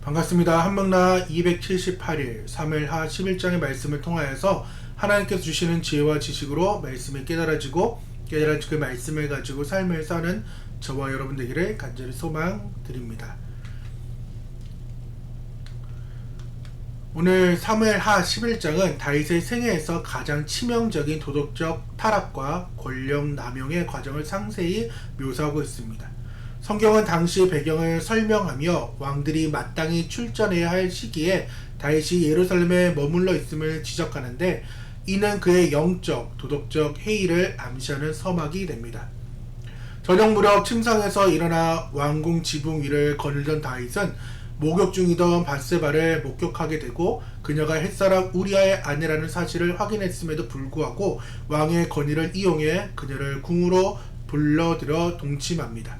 반갑습니다. 한명나 278일 3일하 11장의 말씀을 통하여서 하나님께서 주시는 지혜와 지식으로 말씀이 깨달아지고 깨달은 그 말씀을 가지고 삶을 사는 저와 여러분 되기를 간절히 소망드립니다. 오늘 사무엘하 11장은 다윗의 생애에서 가장 치명적인 도덕적 타락과 권력 남용의 과정을 상세히 묘사하고 있습니다. 성경은 당시 배경을 설명하며 왕들이 마땅히 출전해야 할 시기에 다윗이 예루살렘에 머물러 있음을 지적하는데, 이는 그의 영적, 도덕적 해이를 암시하는 서막이 됩니다. 저녁 무렵 침상에서 일어나 왕궁 지붕 위를 거닐던 다윗은 목욕 중이던 밧세바를 목격하게 되고, 그녀가 햇사람 우리아의 아내라는 사실을 확인했음에도 불구하고 왕의 건의를 이용해 그녀를 궁으로 불러들여 동침합니다.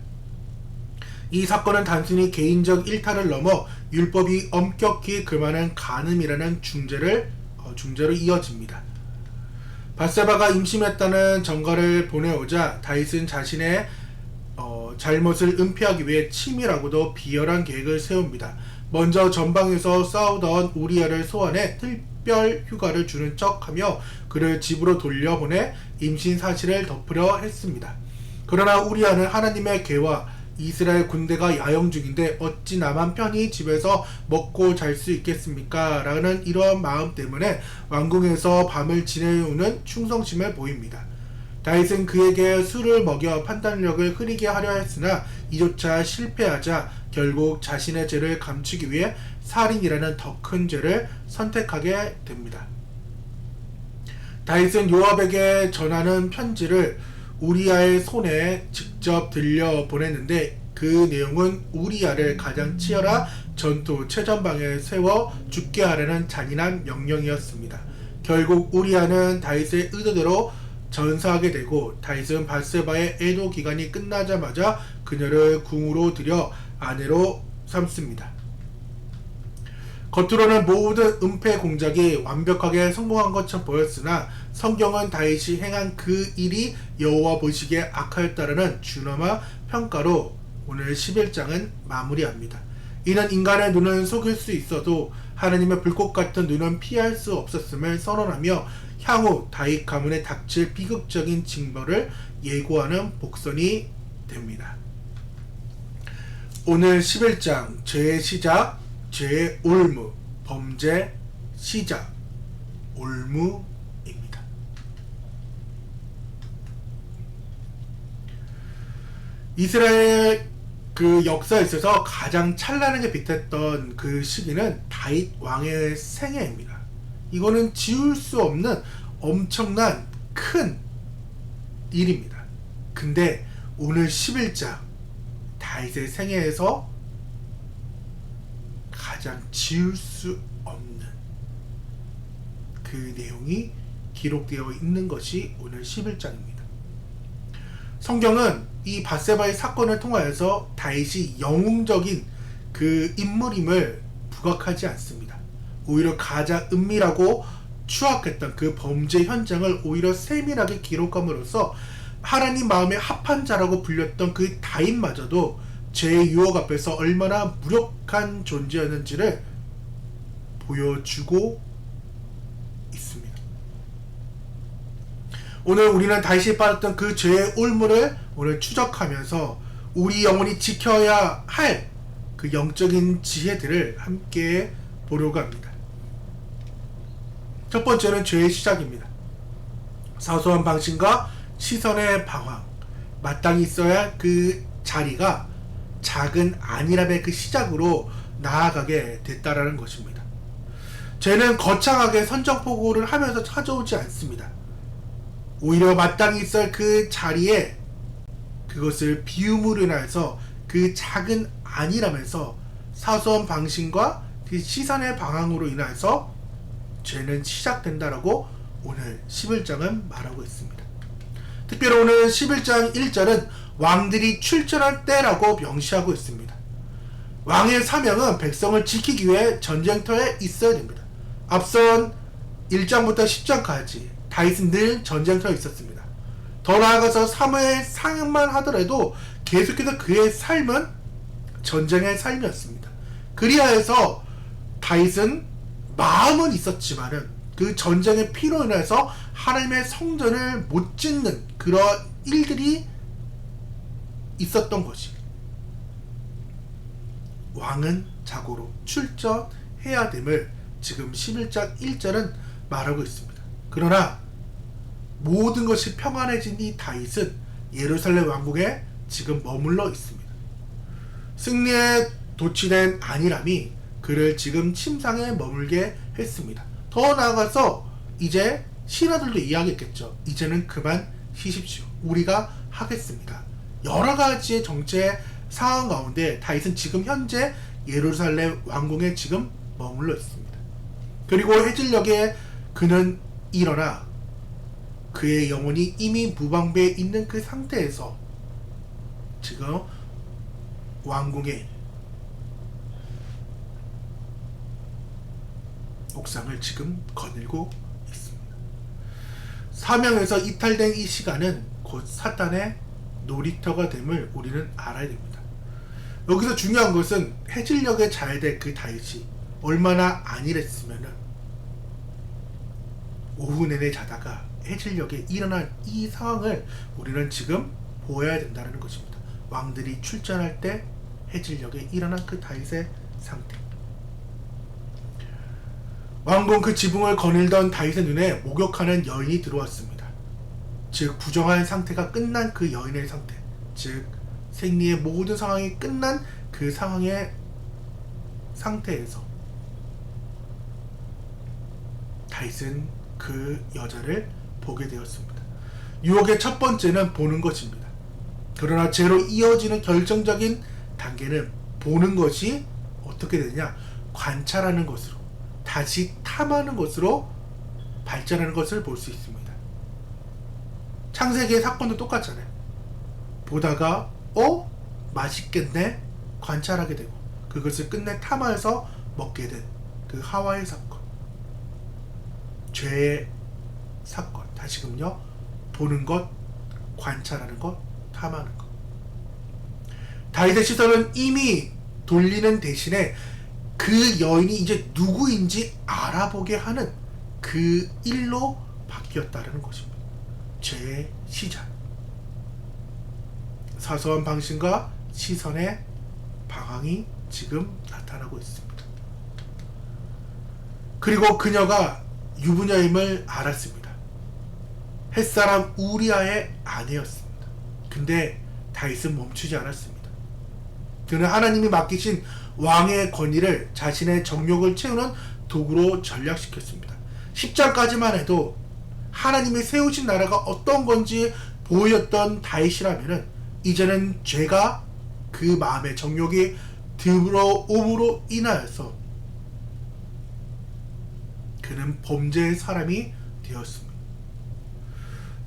이 사건은 단순히 개인적 일탈을 넘어 율법이 엄격히 금하는 간음이라는 중죄로 이어집니다. 밧세바가 임신했다는 전가를 보내오자 다윗은 자신의 잘못을 은폐하기 위해 치밀하고도 비열한 계획을 세웁니다. 먼저 전방에서 싸우던 우리아를 소환해 특별 휴가를 주는 척하며 그를 집으로 돌려보내 임신 사실을 덮으려 했습니다. 그러나 우리아는 하나님의 계와 이스라엘 군대가 야영 중인데 어찌 나만 편히 집에서 먹고 잘 수 있겠습니까? 라는 이러한 마음 때문에 왕궁에서 밤을 지내오는 충성심을 보입니다. 다윗은 그에게 술을 먹여 판단력을 흐리게 하려 했으나 이조차 실패하자 결국 자신의 죄를 감추기 위해 살인이라는 더 큰 죄를 선택하게 됩니다. 다윗은 요압에게 전하는 편지를 우리아의 손에 직접 들려 보냈는데, 그 내용은 우리아를 가장 치열한 전투 최전방에 세워 죽게 하려는 잔인한 명령이었습니다. 결국 우리아는 다윗의 의도대로 전사하게 되고, 다윗은 밧세바의 애도 기간이 끝나자마자 그녀를 궁으로 들여 아내로 삼습니다. 겉으로는 모든 은폐 공작이 완벽하게 성공한 것처럼 보였으나 성경은 다윗이 행한 그 일이 여호와 보시기에 악하였다라는 준엄한 평가로 오늘 11장은 마무리합니다. 이는 인간의 눈은 속일 수 있어도 하나님의 불꽃 같은 눈은 피할 수 없었음을 선언하며 향후 다윗 가문에 닥칠 비극적인 징벌을 예고하는 복선이 됩니다. 오늘 11장 죄의 시작, 죄의 올무, 범죄 시작, 올무입니다. 이스라엘 그 역사에 있어서 가장 찬란하게 빛했던 그 시기는 다윗 왕의 생애입니다. 이거는 지울 수 없는 엄청난 큰 일입니다. 근데 오늘 11장 다윗의 생애에서 가장 지울 수 없는 그 내용이 기록되어 있는 것이 오늘 11장입니다. 성경은 이 밧세바의 사건을 통하여서 다윗이 영웅적인 그 인물임을 부각하지 않습니다. 오히려 가장 은밀하고 추악했던 그 범죄 현장을 오히려 세밀하게 기록함으로써 하나님 마음에 합한 자라고 불렸던 그 다윗마저도 죄의 유혹 앞에서 얼마나 무력한 존재였는지를 보여주고 있습니다. 오늘 우리는 다윗이 빠졌던 그 죄의 올무를 오늘 추적하면서 우리 영혼이 지켜야 할 그 영적인 지혜들을 함께 보려고 합니다. 첫 번째는 죄의 시작입니다. 사소한 방심과 시선의 방황, 마땅히 있어야 할 그 자리가 작은 안일함의 그 시작으로 나아가게 됐다라는 것입니다. 죄는 거창하게 선전포고를 하면서 찾아오지 않습니다. 오히려 마땅히 있어야 할 그 자리에 그것을 비움으로 인해서 그 작은 안일함에서 사소한 방심과 그 시선의 방황으로 인해서 죄는 시작된다라고 오늘 11장은 말하고 있습니다. 특별히 오늘 11장 1절은 왕들이 출전할 때라고 명시하고 있습니다. 왕의 사명은 백성을 지키기 위해 전쟁터에 있어야 됩니다. 앞선 1장부터 10장까지 다윗은 늘 전쟁터에 있었습니다. 더 나아가서 사무엘 상만 하더라도 계속해서 그의 삶은 전쟁의 삶이었습니다. 그리하여서 다윗은 마음은 있었지만은 그 전쟁의 피로 인해서 하나님의 성전을 못 짓는 그런 일들이 있었던 것이, 왕은 자고로 출전해야 됨을 지금 11장 1절은 말하고 있습니다. 그러나 모든 것이 평안해진 이 다윗은 예루살렘 왕궁에 지금 머물러 있습니다. 승리에 도취된 안일함이 그를 지금 침상에 머물게 했습니다. 더 나아가서 이제 신하들도 이야기했겠죠. 이제는 그만 쉬십시오. 우리가 하겠습니다. 여러 가지의 정치의 상황 가운데 다윗은 지금 현재 예루살렘 왕궁에 지금 머물러 있습니다. 그리고 해질녘에 그는 일어나 그의 영혼이 이미 무방비에 있는 그 상태에서 지금 왕궁의 옥상을 지금 거닐고 있습니다. 사명에서 이탈된 이 시간은 곧 사탄의 놀이터가 됨을 우리는 알아야 됩니다. 여기서 중요한 것은 해질녘에 자야 될 그 다윗이 얼마나 안일했으면은 오후 내내 자다가 해질녘에 일어난 이 상황을 우리는 지금 보아야 된다는 것입니다. 왕들이 출전할 때 해질녘에 일어난 그 다윗의 상태. 왕궁 그 지붕을 거닐던 다윗의 눈에 목욕하는 여인이 들어왔습니다. 즉 부정한 상태가 끝난 그 여인의 상태, 즉 생리의 모든 상황이 끝난 그 상황의 상태에서 다윗은 그 여자를 보게 되었습니다. 유혹의 첫 번째는 보는 것입니다. 그러나 죄로 이어지는 결정적인 단계는 보는 것이 어떻게 되냐, 관찰하는 것으로, 다시 탐하는 것으로 발전하는 것을 볼 수 있습니다. 창세기의 사건도 똑같잖아요. 보다가 맛있겠네, 관찰하게 되고 그것을 끝내 탐하여서 먹게 된 그 하와의 사건, 죄의 사건. 다시금요, 보는 것, 관찰하는 것, 탐하는 것. 다윗의 시선은 이미 돌리는 대신에 그 여인이 이제 누구인지 알아보게 하는 그 일로 바뀌었다는 것입니다. 죄의 시작. 사소한 방식과 시선의 방황이 지금 나타나고 있습니다. 그리고 그녀가 유부녀임을 알았습니다. 햇사람 우리아의 아내였습니다. 근데 다윗은 멈추지 않았습니다. 그는 하나님이 맡기신 왕의 권위를 자신의 정욕을 채우는 도구로 전략시켰습니다. 10장까지만 해도 하나님이 세우신 나라가 어떤 건지 보였던 다윗이라면은 이제는 죄가 그 마음의 정욕이 들어옴으로 인하여서 그는 범죄의 사람이 되었습니다.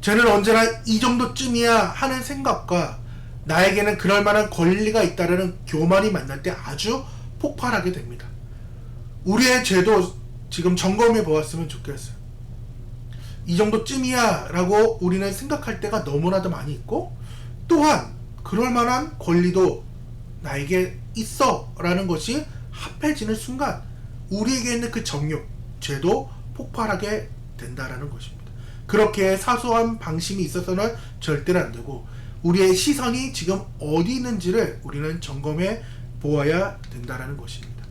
죄는 언제나 이 정도쯤이야 하는 생각과 나에게는 그럴 만한 권리가 있다는 교만이 만날 때 아주 폭발하게 됩니다. 우리의 죄도 지금 점검해 보았으면 좋겠어요. 이 정도쯤이야 라고 우리는 생각할 때가 너무나도 많이 있고, 또한 그럴 만한 권리도 나에게 있어 라는 것이 합해지는 순간 우리에게 있는 그 정욕, 죄도 폭발하게 된다라는 것입니다. 그렇게 사소한 방심이 있어서는 절대로 안 되고, 우리의 시선이 지금 어디 있는지를 우리는 점검해 보아야 된다라는 것입니다.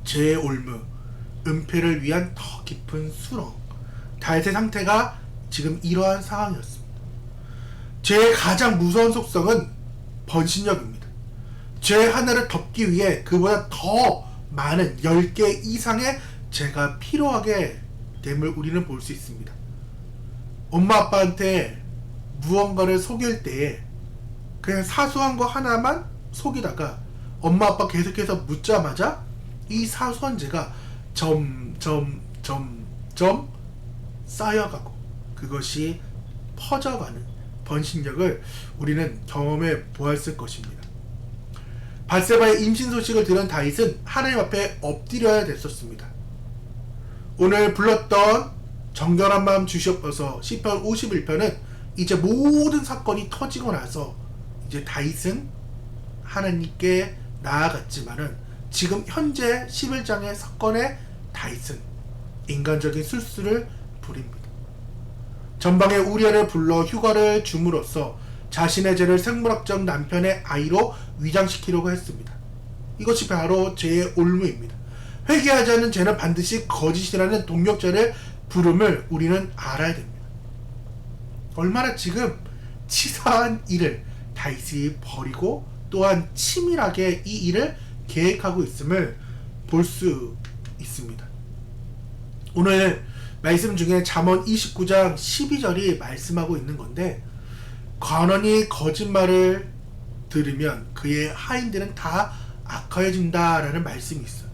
죄의 올무, 은폐를 위한 더 깊은 수렁. 다윗의 상태가 지금 이러한 상황이었습니다. 죄의 가장 무서운 속성은 번신력입니다. 죄 하나를 덮기 위해 그보다 더 많은 10개 이상의 죄가 필요하게 됨을 우리는 볼 수 있습니다. 엄마 아빠한테 무언가를 속일 때에 그냥 사소한 거 하나만 속이다가 엄마 아빠 계속해서 묻자마자 이 사소한 죄가 점점 쌓여가고 그것이 퍼져가는 번신력을 우리는 경험해 보았을 것입니다. 밧세바의 임신 소식을 들은 다윗은 하나님 앞에 엎드려야 됐었습니다. 오늘 불렀던 정결한 마음 주시옵소서 시편 51편은 이제 모든 사건이 터지고 나서 이제 다윗은 하나님께 나아갔지만은 지금 현재 11장의 사건의 다윗은 인간적인 술수를 부립니다. 전방에 우리아를 불러 휴가를 줌으로써 자신의 죄를 생물학적 남편의 아이로 위장시키려고 했습니다. 이것이 바로 죄의 올무입니다. 회개하지 않은 죄는 반드시 거짓이라는 동력자를 부름을 우리는 알아야 됩니다. 얼마나 지금 치사한 일을 다윗이 벌이고 또한 치밀하게 이 일을 계획하고 있음을 볼 수 있습니다. 오늘 말씀 중에 잠언 29장 12절이 말씀하고 있는 건데, 관원이 거짓말을 들으면 그의 하인들은 다 악하여진다 라는 말씀이 있어요.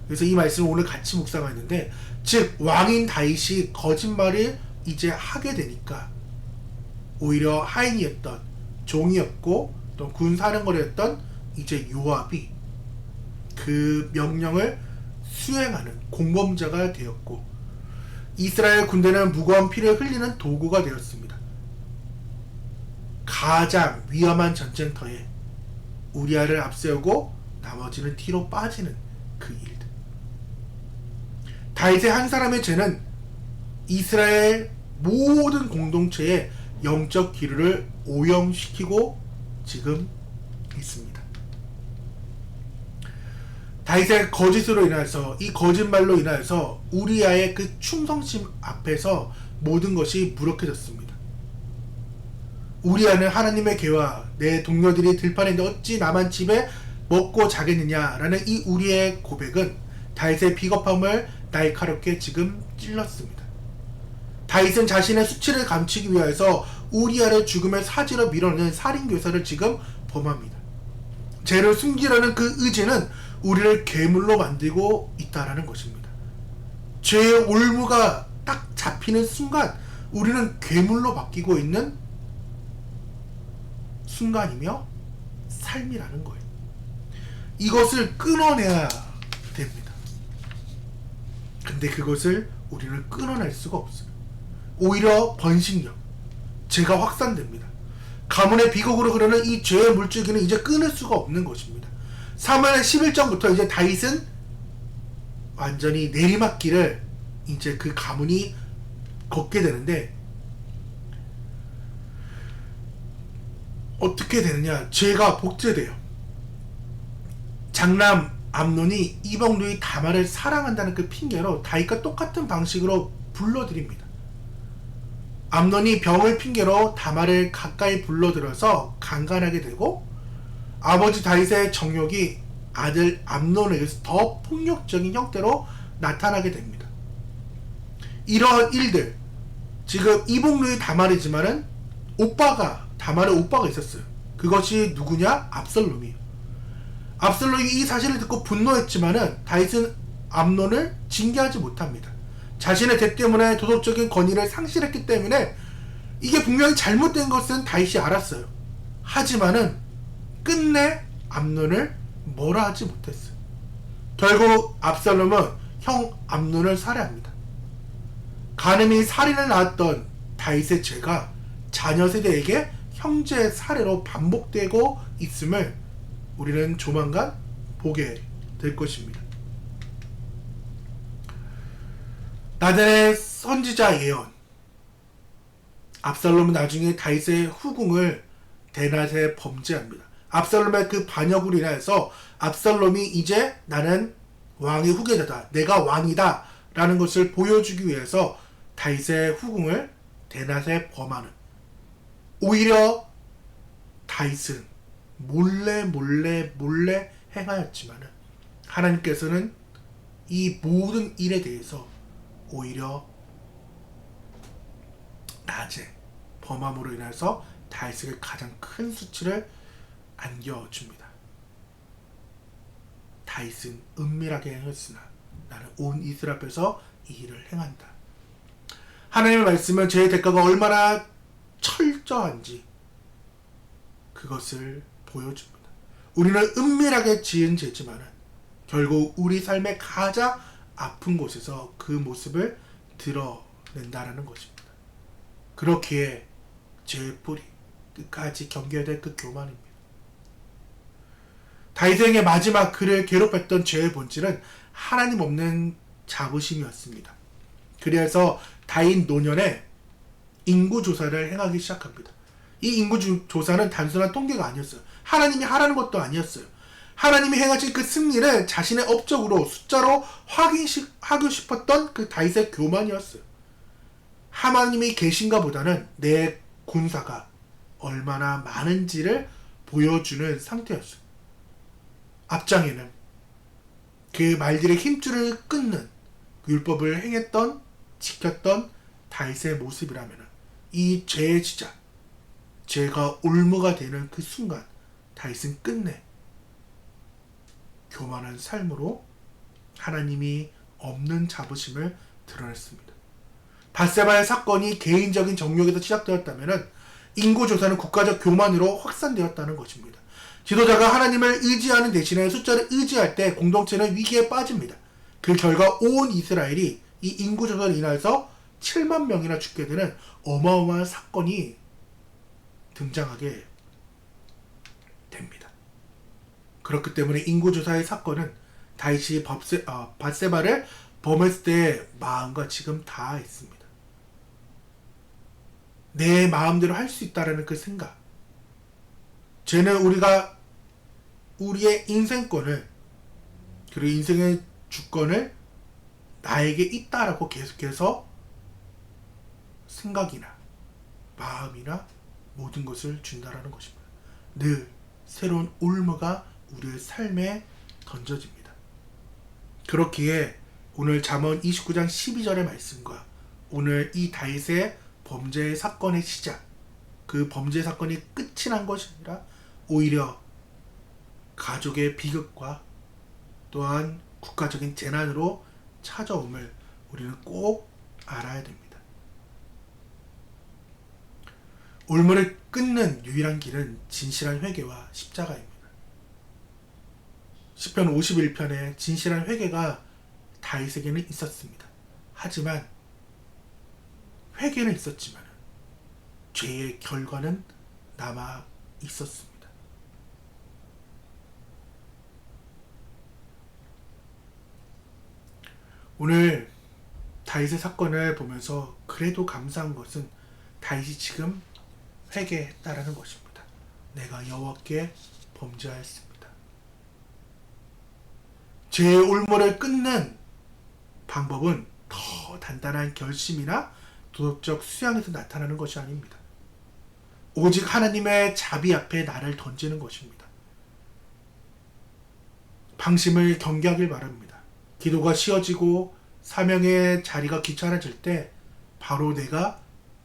그래서 이 말씀을 오늘 같이 묵상하는데, 즉 왕인 다윗이 거짓말을 이제 하게 되니까 오히려 하인이었던 종이었고 또 군사령관이었던 이제 요압이 그 명령을 수행하는 공범자가 되었고, 이스라엘 군대는 무거운 피를 흘리는 도구가 되었습니다. 가장 위험한 전쟁터에 우리아를 앞세우고 나머지는 뒤로 빠지는 그 일들. 다윗의 한 사람의 죄는 이스라엘 모든 공동체의 영적 기류를 오염시키고 지금 있습니다. 다윗의 거짓으로 인하여서, 이 거짓말로 인하여서 우리아의 그 충성심 앞에서 모든 것이 무력해졌습니다. 우리아는 하나님의 계와 내 동료들이 들판인데 어찌 나만 집에 먹고 자겠느냐라는 이 우리의 고백은 다윗의 비겁함을 날카롭게 지금 찔렀습니다. 다윗은 자신의 수치를 감추기 위해서 우리아를 죽음의 사지로 밀어내는 살인교사를 지금 범합니다. 죄를 숨기려는 그 의지는 우리를 괴물로 만들고 있다라는 것입니다. 죄의 올무가 딱 잡히는 순간 우리는 괴물로 바뀌고 있는 순간이며 삶이라는 거예요. 이것을 끊어내야 됩니다. 근데 그것을 우리는 끊어낼 수가 없어요. 오히려 번식력, 죄가 확산됩니다. 가문의 비극으로 흐르는 이 죄의 물줄기는 이제 끊을 수가 없는 것입니다. 사무엘 11장부터 이제 다윗은 완전히 내리막길을 이제 그 가문이 걷게 되는데, 어떻게 되느냐? 죄가 복제돼요. 장남 암논이 이방 누이 다말을 사랑한다는 그 핑계로 다윗과 똑같은 방식으로 불러들입니다. 암논이 병을 핑계로 다말을 가까이 불러들여서 강간하게 되고, 아버지 다윗의 정욕이 아들 암논에게서 더 폭력적인 형태로 나타나게 됩니다. 이러한 일들, 지금 이복누이 다말이지만은 다말의 오빠가 있었어요. 그것이 누구냐? 압살롬이에요. 압살롬이 이 사실을 듣고 분노했지만은 다윗은 암논을 징계하지 못합니다. 자신의 대 때문에 도덕적인 권위를 상실했기 때문에 이게 분명히 잘못된 것은 다윗이 알았어요. 하지만은 끝내 암논을 뭐라 하지 못했어요. 결국 압살롬은 형 암논을 살해합니다. 간음이 살인을 낳았던 다윗의 죄가 자녀 세대에게 형제의 살해로 반복되고 있음을 우리는 조만간 보게 될 것입니다. 나단의 선지자 예언, 압살롬은 나중에 다윗의 후궁을 대낮에 범죄합니다. 압살롬의 그 반역으로 인해서 압살롬이 이제 나는 왕의 후계자다, 내가 왕이다 라는 것을 보여주기 위해서 다윗의 후궁을 대낮에 범하는, 오히려 다윗은 몰래 행하였지만 하나님께서는 이 모든 일에 대해서 오히려 낮에 범함으로 인해서 다윗에게 가장 큰 수치를 안겨줍니다. 다윗은 은밀하게 행했으나 나는 온 이스라엘 앞에서 이 일을 행한다. 하나님의 말씀은 죄의 대가가 얼마나 철저한지 그것을 보여줍니다. 우리는 은밀하게 지은 죄지만 결국 우리 삶의 가장 아픈 곳에서 그 모습을 드러낸다라는 것입니다. 그렇기에 죄의 뿌리 끝까지 경계해야 될 그 교만입니다. 다윗의 마지막 그를 괴롭혔던 죄의 본질은 하나님 없는 자부심이었습니다. 그래서 다윗 노년에 인구조사를 행하기 시작합니다. 이 인구조사는 단순한 통계가 아니었어요. 하나님이 하라는 것도 아니었어요. 하나님이 행하신 그 승리를 자신의 업적으로 숫자로 확인하고 싶었던 그 다윗의 교만이었어요. 하나님이 계신가 보다는 내 군사가 얼마나 많은지를 보여주는 상태였어요. 앞장에는 그 말들의 힘줄을 끊는 율법을 행했던, 지켰던 다윗의 모습이라면 이 죄의 시작, 죄가 올무가 되는 그 순간 다윗은 끝내 교만한 삶으로 하나님이 없는 자부심을 드러냈습니다. 밧세바의 사건이 개인적인 정욕에서 시작되었다면 인구조사는 국가적 교만으로 확산되었다는 것입니다. 지도자가 하나님을 의지하는 대신에 숫자를 의지할 때 공동체는 위기에 빠집니다. 그 결과 온 이스라엘이 이 인구조사로 인해서 7만 명이나 죽게 되는 어마어마한 사건이 등장하게 됩니다. 그렇기 때문에 인구조사의 사건은 다윗이 밧세바를 범했을 때의 마음과 지금 다 있습니다. 내 마음대로 할 수 있다라는 그 생각. 죄는 우리가 우리의 인생권을, 그리고 인생의 주권을 나에게 있다라고 계속해서 생각이나 마음이나 모든 것을 준다라는 것입니다. 늘 새로운 올무가 우리의 삶에 던져집니다. 그렇기에 오늘 잠언 29장 12절의 말씀과 오늘 이 다윗의 범죄 사건의 시작, 그 범죄 사건이 끝이 난 것이 아니라 오히려 가족의 비극과 또한 국가적인 재난으로 찾아옴을 우리는 꼭 알아야 됩니다. 올무를 끊는 유일한 길은 진실한 회개와 십자가입니다. 시편 51편에 진실한 회개가 다윗에게는 있었습니다. 하지만 회개는 있었지만 죄의 결과는 남아 있었습니다. 오늘 다윗의 사건을 보면서 그래도 감사한 것은 다윗이 지금 회개했다라는 것입니다. 내가 여호와께 범죄하였습니다. 죄의 올무를 끊는 방법은 더 단단한 결심이나 도덕적 수양에서 나타나는 것이 아닙니다. 오직 하나님의 자비 앞에 나를 던지는 것입니다. 방심을 경계하길 바랍니다. 기도가 쉬어지고 사명의 자리가 귀찮아질 때 바로 내가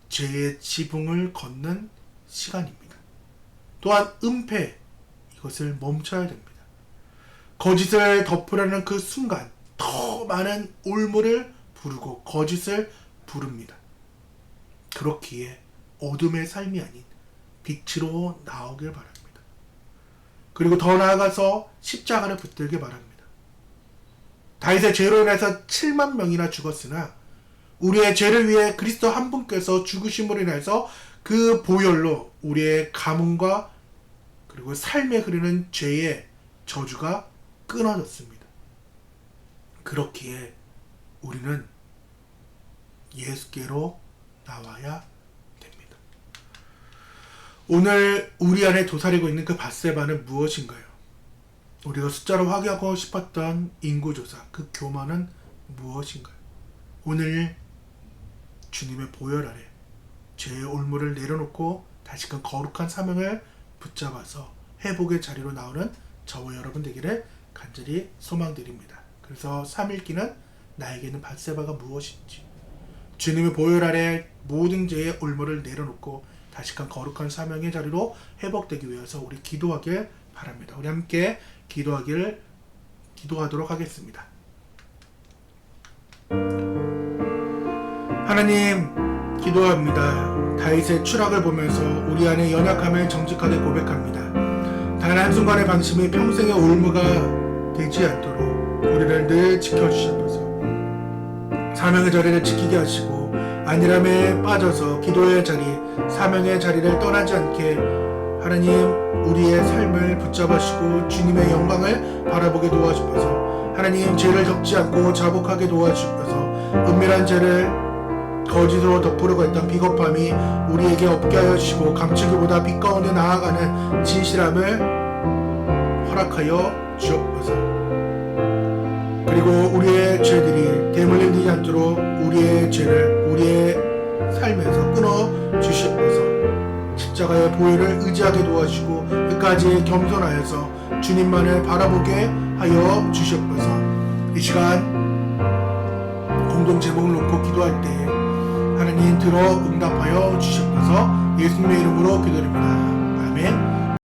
죄의 지붕을 걷는 시간입니다. 또한 은폐, 이것을 멈춰야 됩니다. 거짓을 덮으려는 그 순간 더 많은 올무를 부르고 거짓을 부릅니다. 그렇기에 어둠의 삶이 아닌 빛으로 나오길 바랍니다. 그리고 더 나아가서 십자가를 붙들길 바랍니다. 다윗의 죄로 인해서 7만 명이나 죽었으나 우리의 죄를 위해 그리스도 한 분께서 죽으심으로 인해서 그 보혈로 우리의 가문과 그리고 삶에 흐르는 죄의 저주가 끊어졌습니다. 그렇기에 우리는 예수께로 나와야 됩니다. 오늘 우리 안에 도사리고 있는 그 밧세바는 무엇인가요? 우리가 숫자로 확인하고 싶었던 인구조사, 그 교만은 무엇인가요? 오늘 주님의 보혈 아래 죄의 올무를 내려놓고 다시금 거룩한 사명을 붙잡아서 회복의 자리로 나오는 저와 여러분 되기를 간절히 소망드립니다. 그래서 3일기는 나에게는 밧세바가 무엇인지, 주님의 보혈 아래 모든 죄의 올무를 내려놓고 다시금 거룩한 사명의 자리로 회복되기 위해서 우리 기도하길 바랍니다. 우리 함께 기도하도록 하겠습니다. 하나님, 기도합니다. 다윗의 추락을 보면서 우리 안에 연약함을 정직하게 고백합니다. 단 한순간의 방심이 평생의 올무가 되지 않도록 우리를 늘 지켜주셔서 사명의 자리를 지키게 하시고 안일함에 빠져서 기도의 자리, 사명의 자리를 떠나지 않게 하나님 우리의 삶을 붙잡으시고 주님의 영광을 바라보게 도와주셔서 하나님 죄를 덮지 않고 자복하게 도와주셔서 은밀한 죄를 거짓으로 덮으려고 했던 비겁함이 우리에게 없게 하여 주시고 감추기보다 빛 가운데 나아가는 진실함을 허락하여 주옵소서. 그리고 우리의 죄들이 대물림되지 않도록 우리의 죄를 우리의 삶에서 끊어 주시옵소서. 십자가의 보혈을 의지하게 도와주시고 끝까지 겸손하여서 주님만을 바라보게 하여 주시옵소서. 이 시간 공동 제목을 놓고 기도할 때 하나님 들어 응답하여 주시옵소서. 예수님의 이름으로 기도드립니다. 아멘.